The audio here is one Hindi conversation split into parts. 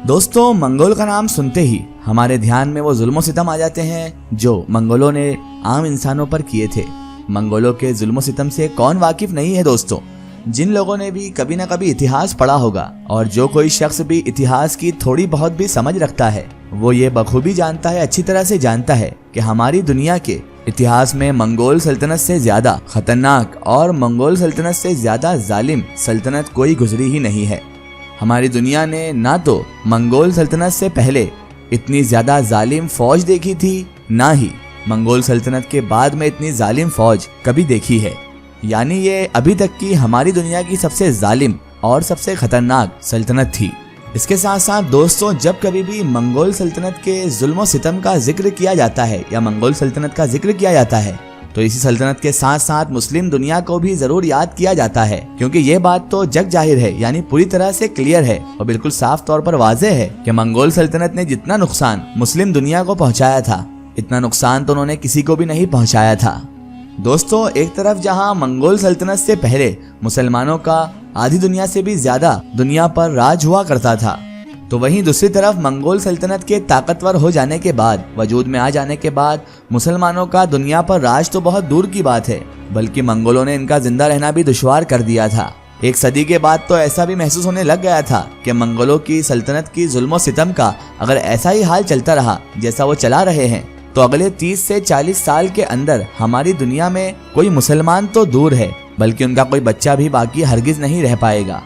दोस्तों, मंगोल का नाम सुनते ही हमारे ध्यान में वो जुल्म सितम आ जाते हैं जो मंगोलों ने आम इंसानों पर किए थे। मंगोलों के जुल्म सितम से कौन वाकिफ नहीं है दोस्तों। जिन लोगों ने भी कभी न कभी इतिहास पढ़ा होगा और जो कोई शख्स भी इतिहास की थोड़ी बहुत भी समझ रखता है वो ये बखूबी जानता है, अच्छी तरह से जानता है कि हमारी दुनिया के इतिहास में मंगोल सल्तनत से ज्यादा खतरनाक और मंगोल सल्तनत से ज्यादा जालिम सल्तनत कोई गुजरी ही नहीं है। हमारी दुनिया ने ना तो मंगोल सल्तनत से पहले इतनी ज्यादा जालिम फौज देखी थी, ना ही मंगोल सल्तनत के बाद में इतनी जालिम फौज कभी देखी है। यानी ये अभी तक की हमारी दुनिया की सबसे जालिम और सबसे खतरनाक सल्तनत थी। इसके साथ साथ दोस्तों, जब कभी भी मंगोल सल्तनत के जुल्म सितम का जिक्र किया जाता है या मंगोल सल्तनत का जिक्र किया जाता है तो इसी सल्तनत के साथ साथ मुस्लिम दुनिया को भी जरूर याद किया जाता है, क्योंकि ये बात तो जग जाहिर है, यानी पूरी तरह से क्लियर है और बिल्कुल साफ तौर पर वाज़ेह है कि मंगोल सल्तनत ने जितना नुकसान मुस्लिम दुनिया को पहुंचाया था इतना नुकसान तो उन्होंने किसी को भी नहीं पहुंचाया था। दोस्तों, एक तरफ जहां मंगोल सल्तनत से पहले मुसलमानों का आधी दुनिया से भी ज्यादा दुनिया पर राज हुआ करता था, तो वहीं दूसरी तरफ मंगोल सल्तनत के ताकतवर हो जाने के बाद, वजूद में आ जाने के बाद मुसलमानों का दुनिया पर राज तो बहुत दूर की बात है, बल्कि मंगोलों ने इनका जिंदा रहना भी दुश्वार कर दिया था। एक सदी के बाद तो ऐसा भी महसूस होने लग गया था कि मंगोलों की सल्तनत की जुल्म सितम का अगर ऐसा ही हाल चलता रहा जैसा वो चला रहे हैं तो अगले 30 से 40 साल के अंदर हमारी दुनिया में कोई मुसलमान तो दूर है बल्कि उनका कोई बच्चा भी बाकी हरगिज नहीं रह पाएगा।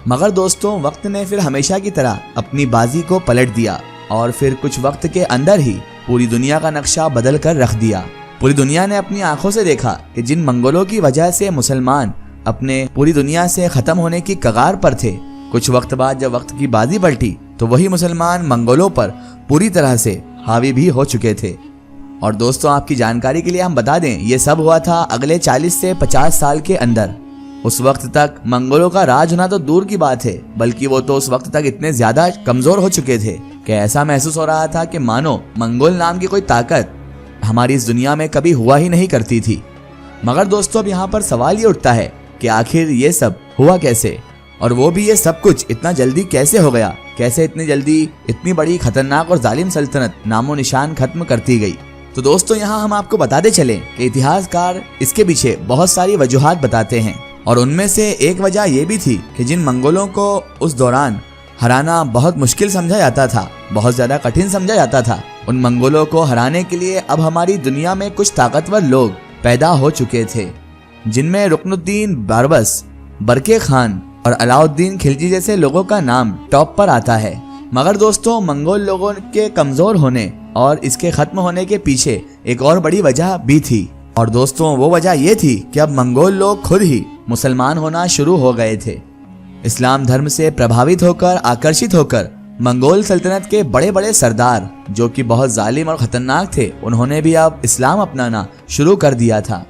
मगर दोस्तों, वक्त ने फिर हमेशा की तरह अपनी बाजी को पलट दिया और फिर कुछ वक्त के अंदर ही पूरी दुनिया का नक्शा बदल कर रख दिया। पूरी दुनिया ने अपनी आंखों से देखा कि जिन मंगोलों की वजह से मुसलमान अपने पूरी दुनिया से खत्म होने की कगार पर थे, कुछ वक्त बाद जब वक्त की बाजी पलटी तो वही मुसलमान मंगोलों पर पूरी तरह से हावी भी हो चुके थे। और दोस्तों, आपकी जानकारी के लिए हम बता दें, ये सब हुआ था अगले 40 से 50 साल के अंदर। उस वक्त तक मंगोलों का राज होना तो दूर की बात है, बल्कि वो तो उस वक्त तक इतने ज्यादा कमजोर हो चुके थे कि ऐसा महसूस हो रहा था कि मानो मंगोल नाम की कोई ताकत हमारी इस दुनिया में कभी हुआ ही नहीं करती थी। मगर दोस्तों, अब यहाँ पर सवाल ये उठता है कि आखिर ये सब हुआ कैसे, और वो भी ये सब कुछ इतना जल्दी कैसे हो गया। कैसे इतनी जल्दी इतनी बड़ी खतरनाक और जालिम सल्तनत नामो निशान खत्म करती गई। तो दोस्तों, यहाँ हम आपको बताते चले कि इतिहासकार इसके पीछे बहुत सारी वजूहात बताते हैं, और उनमें से एक वजह यह भी थी कि जिन मंगोलों को उस दौरान हराना बहुत मुश्किल समझा जाता था, बहुत ज्यादा कठिन समझा जाता था, उन मंगोलों को हराने के लिए अब हमारी दुनिया में कुछ ताकतवर लोग पैदा हो चुके थे, जिनमें रुकनुद्दीन बारबस, बरके खान और अलाउद्दीन खिलजी जैसे लोगों का नाम टॉप पर आता है। मगर दोस्तों, मंगोल लोगों के कमजोर होने और इसके खत्म होने के पीछे एक और बड़ी वजह भी थी, और दोस्तों वो वजह ये थी कि अब मंगोल लोग खुद ही मुसलमान होना शुरू हो गए थे। इस्लाम धर्म से प्रभावित होकर, आकर्षित होकर मंगोल सल्तनत के बड़े बड़े सरदार जो कि बहुत जालिम और खतरनाक थे, उन्होंने भी अब इस्लाम अपनाना शुरू कर दिया था।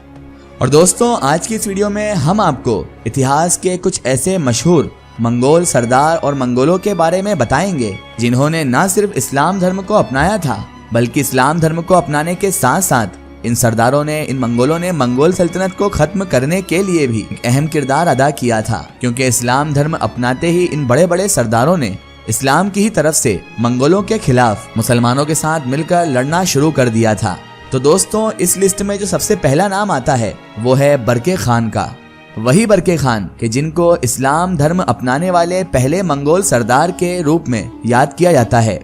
और दोस्तों, आज की इस वीडियो में हम आपको इतिहास के कुछ ऐसे मशहूर मंगोल सरदार और मंगोलों के बारे में बताएंगे जिन्होंने न सिर्फ इस्लाम धर्म को अपनाया था, बल्कि इस्लाम धर्म को अपनाने के साथ साथ इन सरदारों ने, इन मंगोलों ने मंगोल सल्तनत को खत्म करने के लिए भी अहम किरदार अदा किया था, क्योंकि इस्लाम धर्म अपनाते ही इन बड़े बड़े सरदारों ने इस्लाम की ही तरफ से मंगोलों के खिलाफ मुसलमानों के साथ मिलकर लड़ना शुरू कर दिया था। तो दोस्तों, इस लिस्ट में जो सबसे पहला नाम आता है वो है बरके खान का। वही बरके खान के जिनको इस्लाम धर्म अपनाने वाले पहले मंगोल सरदार के रूप में याद किया जाता है।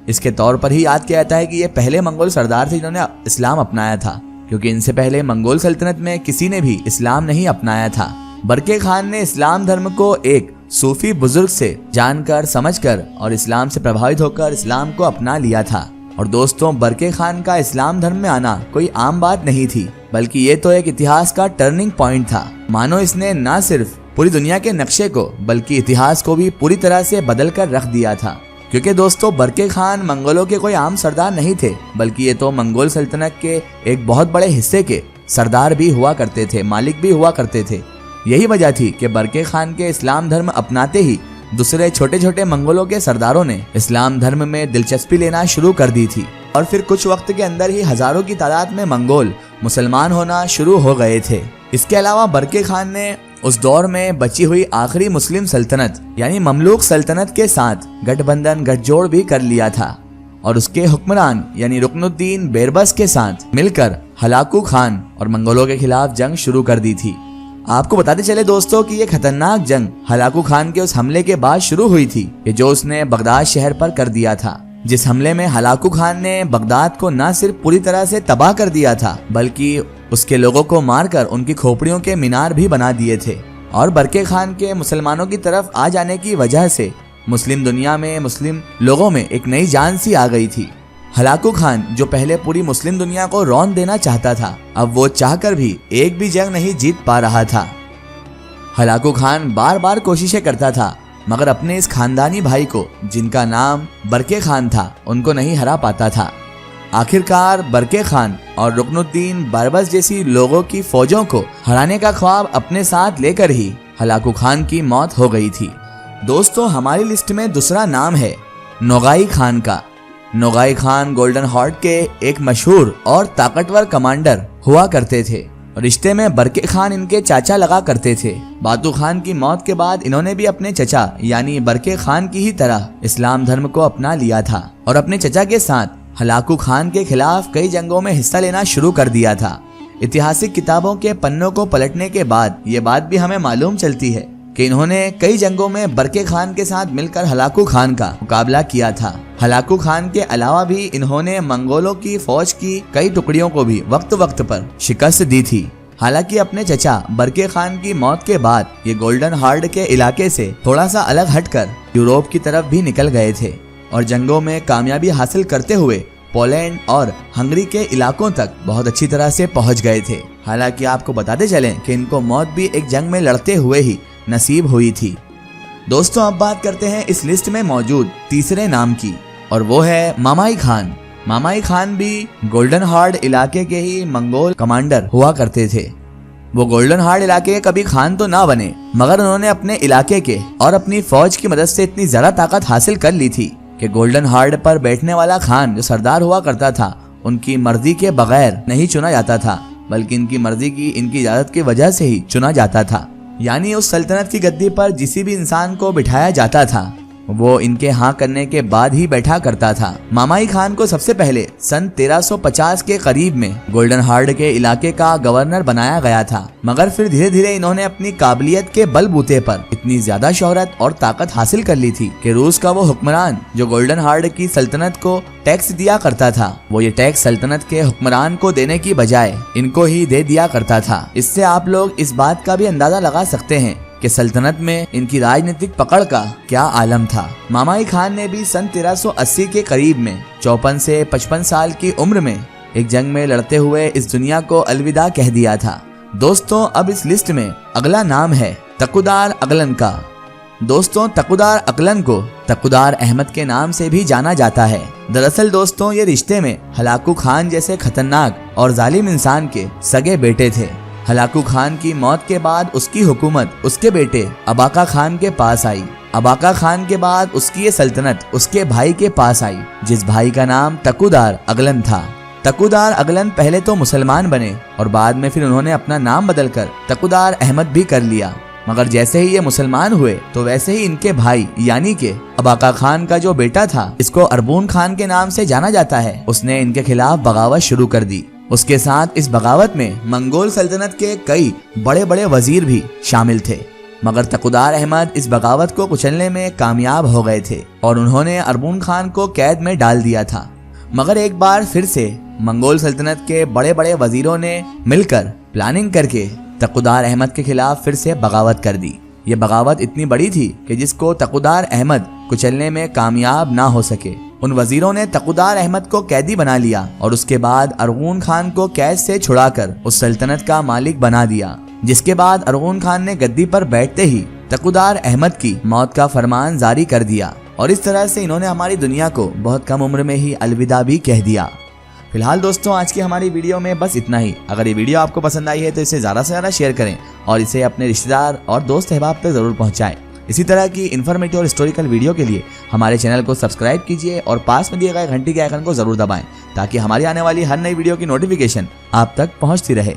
इसके तौर पर ही याद किया जाता है कि ये पहले मंगोल सरदार थे जिन्होंने इस्लाम अपनाया था, क्योंकि इनसे पहले मंगोल सल्तनत में किसी ने भी इस्लाम नहीं अपनाया था। बरके खान ने इस्लाम धर्म को एक सूफी बुजुर्ग से जानकर, समझकर और इस्लाम से प्रभावित होकर इस्लाम को अपना लिया था। और दोस्तों, बरके खान का इस्लाम धर्म में आना कोई आम बात नहीं थी, बल्कि ये तो एक इतिहास का टर्निंग पॉइंट था। मानो इसने न सिर्फ पूरी दुनिया के नक्शे को बल्कि इतिहास को भी पूरी तरह से बदल कर रख दिया था। क्योंकि दोस्तों, बरके खान मंगोलों के कोई आम सरदार नहीं थे, बल्कि ये तो मंगोल सल्तनत के एक बहुत बड़े हिस्से के सरदार भी हुआ करते थे, मालिक भी हुआ करते थे। यही वजह थी कि बरके खान के इस्लाम धर्म अपनाते ही दूसरे छोटे छोटे मंगोलों के सरदारों ने इस्लाम धर्म में दिलचस्पी लेना शुरू कर दी थी, और फिर कुछ वक्त के अंदर ही हजारों की तादाद में मंगोल मुसलमान होना शुरू हो गए थे। इसके अलावा बरके खान ने उस दौर में बची हुई आखिरी मुस्लिम सल्तनत यानी ममलूक सल्तनत के साथ गठबंधन गठजोड़ भी कर लिया था और उसके हुक्मरान यानी रुकनुद्दीन बेरबस के साथ मिलकर हलाकू खान और मंगोलों के खिलाफ जंग शुरू कर दी थी। आपको बताते चले दोस्तों कि ये खतरनाक जंग हलाकू खान के उस हमले के बाद शुरू हुई थी कि जो उसने बगदाद शहर पर कर दिया था, जिस हमले में हलाकू खान ने बगदाद को न सिर्फ पूरी तरह से तबाह कर दिया था बल्कि उसके लोगों को मारकर उनकी खोपड़ियों के मीनार भी बना दिए थे। और बरके खान के मुसलमानों की तरफ आ जाने की वजह से मुस्लिम दुनिया में मुस्लिम लोगों में एक नई जान सी आ गई थी। हलाकू खान जो पहले पूरी मुस्लिम दुनिया को रौंद देना चाहता था, अब वो चाहकर भी एक भी जंग नहीं जीत पा रहा था। हलाकू खान बार बार कोशिशें करता था मगर अपने इस खानदानी भाई को जिनका नाम बरके खान था उनको नहीं हरा पाता था। आखिरकार बरके खान और रुकनुद्दीन बेरबस जैसी लोगों की फौजों को हराने का ख्वाब अपने साथ लेकर ही हलाकू खान की मौत हो गई थी। दोस्तों हमारी लिस्ट में दूसरा नाम है नोगाई खान का। नोगाई खान गोल्डन हॉर्ड के एक मशहूर और ताकतवर कमांडर हुआ करते थे। रिश्ते में बरके खान इनके चाचा लगा करते थे। बातू खान की मौत के बाद इन्होंने भी अपने चचा यानी बरके खान की ही तरह इस्लाम धर्म को अपना लिया था और अपने चचा के साथ हलाकू खान के खिलाफ कई जंगों में हिस्सा लेना शुरू कर दिया था। ऐतिहासिक किताबों के पन्नों को पलटने के बाद ये बात भी हमें मालूम चलती है कि इन्होंने कई जंगों में बरके खान के साथ मिलकर हलाकू खान का मुकाबला किया था। हलाकू खान के अलावा भी इन्होंने मंगोलों की फौज की कई टुकड़ियों को भी वक्त वक्त पर शिकस्त दी थी। हालांकि अपने चचा बरके खान की मौत के बाद ये गोल्डन हॉर्ड के इलाके से थोड़ा सा अलग हटकर यूरोप की तरफ भी निकल गए थे और जंगों में कामयाबी हासिल करते हुए पोलैंड और हंगरी के इलाकों तक बहुत अच्छी तरह से पहुंच गए थे। हालांकि आपको बताते चलें कि इनको मौत भी एक जंग में लड़ते हुए ही नसीब हुई थी। दोस्तों अब बात करते हैं इस लिस्ट में मौजूद तीसरे नाम की और वो है मामाई खान। मामाई खान भी गोल्डन हॉर्ड इलाके के ही मंगोल कमांडर हुआ करते थे। वो गोल्डन हॉर्ड इलाके के कभी खान तो ना बने मगर उन्होंने अपने इलाके के और अपनी फौज की मदद से इतनी ज्यादा ताकत हासिल कर ली थी कि गोल्डन हॉर्ड पर बैठने वाला खान जो सरदार हुआ करता था उनकी मर्जी के बगैर नहीं चुना जाता था बल्कि इनकी मर्जी की इनकी इजाजत की वजह से ही चुना जाता था। यानी उस सल्तनत की गद्दी पर जिस भी इंसान को बिठाया जाता था वो इनके हाँ करने के बाद ही बैठा करता था। मामाई खान को सबसे पहले सन 1350 के करीब में गोल्डन हॉर्ड के इलाके का गवर्नर बनाया गया था मगर फिर धीरे धीरे इन्होंने अपनी काबिलियत के बलबूते पर इतनी ज्यादा शोहरत और ताकत हासिल कर ली थी कि रूस का वो हुक्मरान जो गोल्डन हॉर्ड की सल्तनत को टैक्स दिया करता था वो ये टैक्स सल्तनत के हुक्मरान को देने की बजाय इनको ही दे दिया करता था। इससे आप लोग इस बात का भी अंदाजा लगा सकते हैं कि सल्तनत में इनकी राजनीतिक पकड़ का क्या आलम था। मामाई खान ने भी सन 1380 के करीब में 54 से 55 साल की उम्र में एक जंग में लड़ते हुए इस दुनिया को अलविदा कह दिया था। दोस्तों अब इस लिस्ट में अगला नाम है तकुदार अगलन का। दोस्तों तकुदार अगलन को तकुदार अहमद के नाम से भी जाना जाता है। दरअसल दोस्तों ये रिश्ते में हलाकू खान जैसे खतरनाक और जालिम इंसान के सगे बेटे थे। हलाकू खान की मौत के बाद उसकी हुकूमत उसके बेटे अबाका खान के पास आई। अबाका खान के बाद उसकी ये सल्तनत उसके भाई के पास आई जिस भाई का नाम तकुदार अगलन था। तकुदार अगलन पहले तो मुसलमान बने और बाद में फिर उन्होंने अपना नाम बदलकर तकुदार अहमद भी कर लिया मगर जैसे ही ये मुसलमान हुए तो वैसे ही इनके भाई यानी के अबाका खान का जो बेटा था इसको अरबून खान के नाम से जाना जाता है उसने इनके खिलाफ बगावत शुरू कर दी। उसके साथ इस बगावत में मंगोल सल्तनत के कई बड़े बड़े वजीर भी शामिल थे मगर तकुदार अहमद इस बगावत को कुचलने में कामयाब हो गए थे और उन्होंने अरबून खान को कैद में डाल दिया था। मगर एक बार फिर से मंगोल सल्तनत के बड़े बड़े वजीरों ने मिलकर प्लानिंग करके तकुदार अहमद के खिलाफ फिर से बगावत कर दी। ये बगावत इतनी बड़ी थी कि जिसको तकुदार अहमद कुचलने में कामयाब ना हो सके। उन वजीरों ने तकुदार अहमद को कैदी बना लिया और उसके बाद अरगून खान को कैद से छुड़ाकर उस सल्तनत का मालिक बना दिया। जिसके बाद अरगून खान ने गद्दी पर बैठते ही तकुदार अहमद की मौत का फरमान जारी कर दिया और इस तरह से इन्होंने हमारी दुनिया को बहुत कम उम्र में ही अलविदा भी कह दिया। फिलहाल दोस्तों आज की हमारी वीडियो में बस इतना ही। अगर ये वीडियो आपको पसंद आई है तो इसे ज़्यादा से ज़्यादा शेयर करें और इसे अपने रिश्तेदार और दोस्त अहबाब तक ज़रूर पहुंचाएं। इसी तरह की इन्फॉर्मेटिव और हिस्टोरिकल वीडियो के लिए हमारे चैनल को सब्सक्राइब कीजिए और पास में दिए गए घंटी के आइकन को ज़रूर दबाएं ताकि हमारी आने वाली हर नई वीडियो की नोटिफिकेशन आप तक पहुँचती रहे।